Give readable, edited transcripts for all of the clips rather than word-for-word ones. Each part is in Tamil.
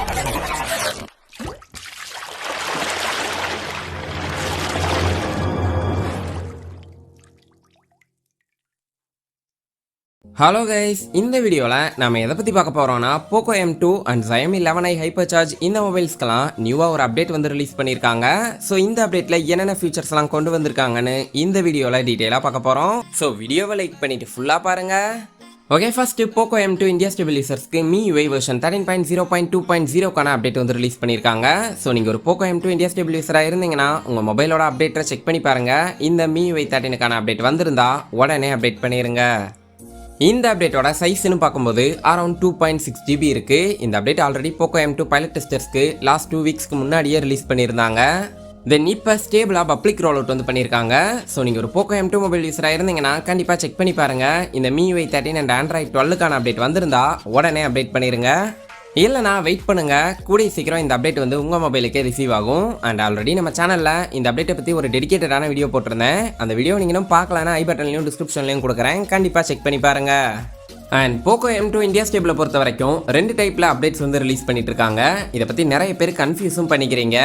Hello guys, இந்த வீடியோல நாம எதை பத்தி பார்க்க போறோம்னா Poco M2 and Xiaomi 11i Hypercharge இந்த மொபைல்ஸ்க்கெல்லாம் நியூவா ஒரு அப்டேட் வந்து ரிலீஸ் பண்ணிருக்காங்க. சோ இந்த அப்டேட்ல என்னென்ன ஃபீச்சர்ஸ் எல்லாம் கொண்டு வந்திருக்காங்கன்னு இந்த வீடியோல டீடைலா பார்க்க போறோம். சோ வீடியோவை லைக் பண்ணிட்டு ஃபுல்லா பாருங்க. Okay, first Poco M2 India stable யூசர்ஸ்க்கு MIUI வெர்ஷன் 13.0.2.0 கான அப்டேட் வந்து ரிலீஸ் பண்ணிருக்காங்க. சோ நீங்க ஒரு Poco M2 இந்தியா ஸ்டேபிள் யூசரா இருந்தீங்கன்னா உங்க மொபைலோட அப்டேட்டை செக் பண்ணி பாருங்க. இந்த MIUI 13 கான அப்டேட் வந்திருந்தா உடனே அப்டேட் பண்ணிருங்க. இந்த அப்டேட்டோட சைஸ்னு பார்க்கும்போது அரௌண்ட் 2.6 GB இருக்கு. இந்த update already Poco M2 pilot டெஸ்டர்ஸ்க்கு லாஸ்ட் 2 வீக்ஸ்க்கு முன்னாடியே ரிலீஸ் பண்ணியிருந்தாங்க. தென் இப்போ ஸ்டேபிளாக பப்ளிக் ரோல் அவுட் வந்து பண்ணியிருக்காங்க. ஸோ நீங்கள் ஒரு Poco M2 மொபைல் யூஸராக இருந்தீங்கன்னா கண்டிப்பாக செக் பண்ணி பாருங்கள். இந்த MIUI 13 அண்ட் Android 12க்கான அப்டேட் வந்திருந்தா உடனே அப்டேட் பண்ணிடுங்க. இல்லைனா வெயிட் பண்ணுங்க, கூடிய சீக்கிரம் இந்த அப்டேட் வந்து உங்கள் மொபைலுக்கே ரிசீவ் ஆகும். அண்ட் ஆல்ரெடி நம்ம சேனலில் இந்த அப்டேட்டை பற்றி ஒரு டெடிகேட்டடான வீடியோ போட்டிருந்தேன். அந்த வீடியோ நீங்களும் பார்க்கலான்னா ஐ பட்டன்லையும் டிஸ்கிரிப்ஷன்லையும் கொடுக்குறேன், கண்டிப்பாக செக் பண்ணி பாருங்க. அண்ட் Poco M2 இந்தியா ஸ்டேபிளை பொறுத்த வரைக்கும் 2 டைப்பில் அப்டேட்ஸ் வந்து ரிலீஸ் பண்ணிட்டு இருக்காங்க. இதை பற்றி நிறைய பேர் கன்ஃபியூஸும் பண்ணிக்கிறீங்க.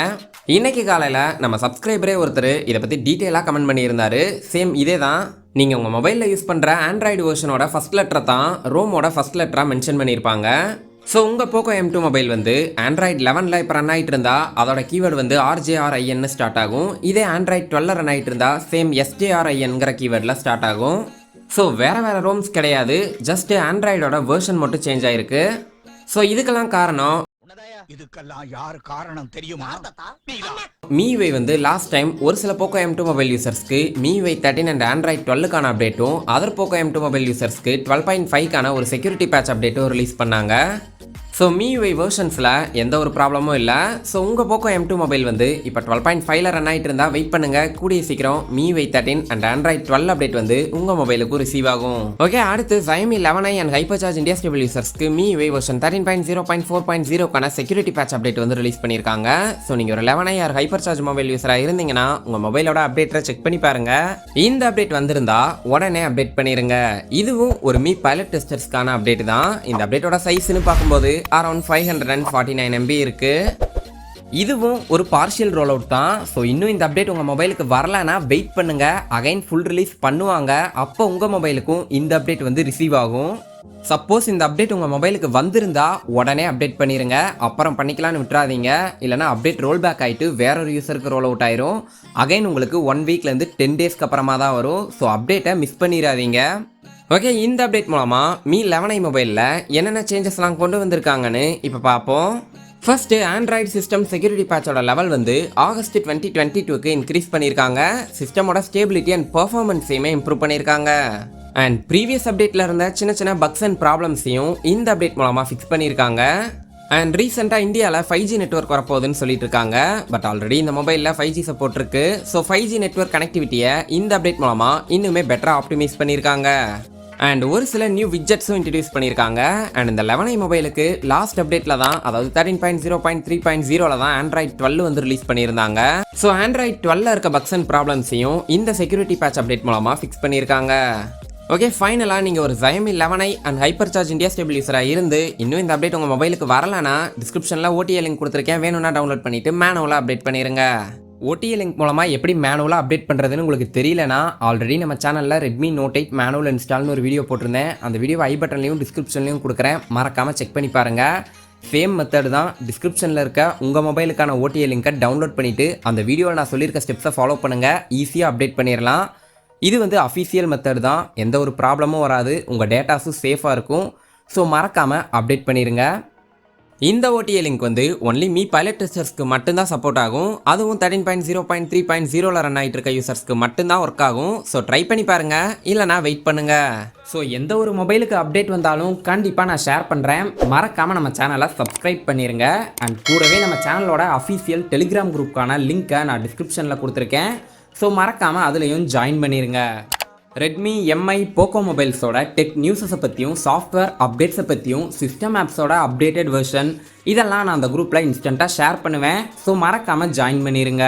இன்னைக்கு காலையில் நம்ம சப்ஸ்கிரைபரே ஒருத்தர் இதை பற்றி டீட்டெயிலாக கமெண்ட் பண்ணியிருந்தாரு. சேம் இதே தான். நீங்கள் உங்கள் மொபைலில் யூஸ் பண்ணுற ஆண்ட்ராய்டு வெர்ஷனோட ஃபர்ஸ்ட் லெட்டரை தான் ரோமோட ஃபர்ஸ்ட் லெட்டராக மென்ஷன் பண்ணியிருப்பாங்க. ஸோ உங்கள் Poco M2 மொபைல் வந்து Android 11ல் இப்போ ரன் ஆகிட்டு இருந்தா அதோட கீவேர்டு வந்து RJRIN ஸ்டார்ட் ஆகும். இதே Android 12 ரன் ஆகிட்டு இருந்தா சேம் SJRINங்கிற கீவேர்டில் ஸ்டார்ட் ஆகும். ஸோ வேறு ரோம்ஸ் கிடையாது, ஜஸ்ட் ஆண்ட்ராய்டோட வெர்ஷன் மட்டும் சேஞ்ச் ஆயிருக்கு. ஸோ இதுக்கெல்லாம் காரணம் இதுக்கெல்லாம் யார் காரணம் தெரியுமா? MIUI வந்து லாஸ்ட் டைம் ஒரு சில Poco M2 மொபைல் யூசர்ஸ்க்கு MIUI 13 அண்ட் Android 12க்கான அப்டேட்டும் அதர் Poco M2 மொபைல் யூசர்ஸ்க்கு 12.5க்கான ஒரு செக்யூரிட்டி பேட்ச் அப்டேட்டும் ரிலீஸ் பண்ணாங்க. ஸோ MIUI வெர்ஷன்ஸில் எந்த ஒரு ப்ராப்ளமும் இல்லை. ஸோ உங்கள் Poco M2 மொபைல் வந்து இப்போ 12.5ல் ரன் ஆகிட்டு இருந்தால் வெயிட் பண்ணுங்கள், கூடிய சீக்கிரம் MIUI 13 அண்ட் Android 12 அப்டேட் வந்து உங்கள் மொபைலுக்கும் ரிசீவ் ஆகும். ஓகே, அடுத்து Xiaomi 11i and Hypercharge India stable யூசர்ஸ்க்கு MIUI வெர்ஷன் 13.0.4.0க்கான செக்யூரிட்டி பேட்ச் அப்டேட் வந்து ரிலீஸ் பண்ணியிருக்காங்க. ஸோ நீங்கள் ஒரு 11i ஆர் Hypercharge மொபைல் யூஸராக இருந்தீங்கன்னா உங்கள் மொபைலோட அப்டேட்டை செக் பண்ணி பாருங்கள். இந்த அப்டேட் வந்திருந்தா உடனே அப்டேட் பண்ணிடுங்க. இதுவும் ஒரு Mi பைலட் டெஸ்டர்ஸ்க்கான அப்டேட் தான். இந்த அப்டேட்டோட சைஸ்னு பார்க்கும்போது அரௌண்ட் 549 MB இருக்கு. இதுவும் ஒரு பார்ஷியல் ரோல் அவுட் தான். ஸோ இன்னும் இந்த அப்டேட் உங்கள் மொபைலுக்கு வரலன்னா வெயிட் பண்ணுங்க, அகைன் ஃபுல் ரிலீஸ் பண்ணுவாங்க. அப்போ உங்கள் மொபைலுக்கும் இந்த அப்டேட் வந்து ரிசீவ் ஆகும். சப்போஸ் இந்த அப்டேட் உங்கள் மொபைலுக்கு வந்திருந்தா உடனே அப்டேட் பண்ணிடுங்க, அப்புறம் பண்ணிக்கலான்னு விட்டுறாதீங்க. இல்லைனா அப்டேட் ரோல் பேக் ஆகிட்டு வேறொரு யூஸருக்கு ரோல் அவுட் ஆயிரும். அகைன் உங்களுக்கு 1 வீக்லேருந்து 10 டேஸ்க்கு அப்புறமா தான் வரும். ஸோ அப்டேட்டை மிஸ் பண்ணிடாதீங்க. ஓகே, இந்த அப்டேட் மூலமாக Mi 11i மொபைலில் என்னென்ன சேஞ்சஸ்லாம் கொண்டு வந்திருக்காங்கன்னு இப்போ பார்ப்போம். ஃபர்ஸ்ட் ஆண்ட்ராய்டு சிஸ்டம் செக்யூரிட்டி பேட்சோட லெவல் வந்து ஆகஸ்ட் 2022க்கு இன்க்ரீஸ் பண்ணியிருக்காங்க. சிஸ்டமோட ஸ்டேபிலிட்டி அண்ட் பர்ஃபார்மன்ஸையுமே இம்ப்ரூவ் பண்ணியிருக்காங்க. அண்ட் ப்ரீவியஸ் அப்டேட்டில் இருந்த சின்ன சின்ன பக்ஸ் அண்ட் ப்ராப்ளம்ஸையும் இந்த அப்டேட் மூலமாக ஃபிக்ஸ் பண்ணியிருக்காங்க. அண்ட் ரீசெண்டாக இந்தியாவில் 5G நெட்வொர்க் வரப்போகுதுன்னு சொல்லிட்டு இருக்காங்க. பட் ஆல்ரெடி இந்த மொபைலில் 5G சப்போர்ட் இருக்கு. ஸோ 5G நெட்வொர்க் கனெக்டிவிட்டியை இந்த அப்டேட் மூலமாக இன்னுமே பெட்டராக ஆப்டிமைஸ் பண்ணியிருக்காங்க. அண்ட் ஒரு சில நியூ விட்ஜெட்ஸும் இன்ட்ரடியூஸ் பண்ணியிருக்காங்க. அண்ட் இந்த 11i மொபைலுக்கு லாஸ்ட் அப்டேட்டில் தான், அதாவது 13.0.3.0ல தான் Android 12 வந்து ரிலீஸ் பண்ணியிருந்தாங்க. ஸோ Android 12ல இருக்க பக்ஸ் அண்ட் ப்ராப்ளம்ஸையும் இந்த செக்யூரிட்டி பேட்ச் அப்டேட் மூலமாக ஃபிக்ஸ் பண்ணியிருக்காங்க. ஓகே, ஃபைனலாக நீங்கள் ஒரு Xiaomi 11i and Hypercharge India stable யூஸராக இருந்து இன்னும் இந்த அப்டேட் உங்கள் மொபைலுக்கு வரலன்னா டிஸ்கிரிப்ஷனில் OTA லிங்க் கொடுத்துருக்கேன், வேணும்னா டவுன்லோட் பண்ணிவிட்டு மேனுவலாக அப்டேட் பண்ணிடுங்க. OTA லிங்க் மூலமாக எப்படி மேனுவலாக அப்டேட் பண்ணுறதுன்னு உங்களுக்கு தெரியலனா ஆல்ரெடி நம்ம சேனலில் Redmi Note 8 மேனுவல் இன்ஸ்டால்னு ஒரு வீடியோ போட்டிருந்தேன். அந்த வீடியோ ஐ பட்டன்லையும் டிஸ்கிரிப்ஷன்லையும் கொடுக்குறேன், மறக்காமல் செக் பண்ணி பாருங்கள். சேம் மெத்தட் தான். டிஸ்கிரிப்ஷனில் இருக்க உங்கள் மொபைலுக்கான OTA லிங்கை டவுன்லோட் பண்ணிவிட்டு அந்த வீடியோவில் நான் சொல்லியிருக்க ஸ்டெப்ஸை ஃபாலோ பண்ணுங்கள், ஈஸியாக அப்டேட் பண்ணிடலாம். இது வந்து அஃபீஷியல் மெத்தட் தான், எந்த ஒரு ப்ராப்ளமும் வராது, உங்கள் டேட்டாஸும் சேஃபாக இருக்கும். ஸோ மறக்காமல் அப்டேட் பண்ணிடுங்க. இந்த OTA லிங்க் வந்து ஒன்லி Mi பைலட் டெஸ்டர்ஸ்க்கு மட்டும்தான் சப்போர்ட் ஆகும். அதுவும் 13.0.3.0ல ரன் ஆகிட்டு இருக்க யூசர்ஸ்க்கு மட்டும்தான் ஒர்க் ஆகும். ஸோ ட்ரை பண்ணி பாருங்க, இல்லைனா வெயிட் பண்ணுங்க. ஸோ எந்த ஒரு மொபைலுக்கு அப்டேட் வந்தாலும் கண்டிப்பாக நான் ஷேர் பண்ணுறேன், மறக்காமல் நம்ம சேனலை சப்ஸ்கிரைப் பண்ணிடுங்க. அண்ட் கூடவே நம்ம சேனலோட அஃபீஷியல் டெலிகிராம் குரூப்புக்கான லிங்க்கை நான் டிஸ்கிரிப்ஷனில் கொடுத்துருக்கேன். ஸோ மறக்காமல் அதுலேயும் ஜாயின் பண்ணிடுங்க. Redmi MI Poco மொபைல்ஸோட டெக் நியூஸஸை பற்றியும் சாஃப்ட்வேர் அப்டேட்ஸை பற்றியும் சிஸ்டம் ஆப்ஸோட அப்டேட்டட் வெர்ஷன் இதெல்லாம் நான் அந்த குரூப்பில் இன்ஸ்டண்ட்டாக ஷேர் பண்ணுவேன். ஸோ மறக்காமல் ஜாயின் பண்ணிடுங்க.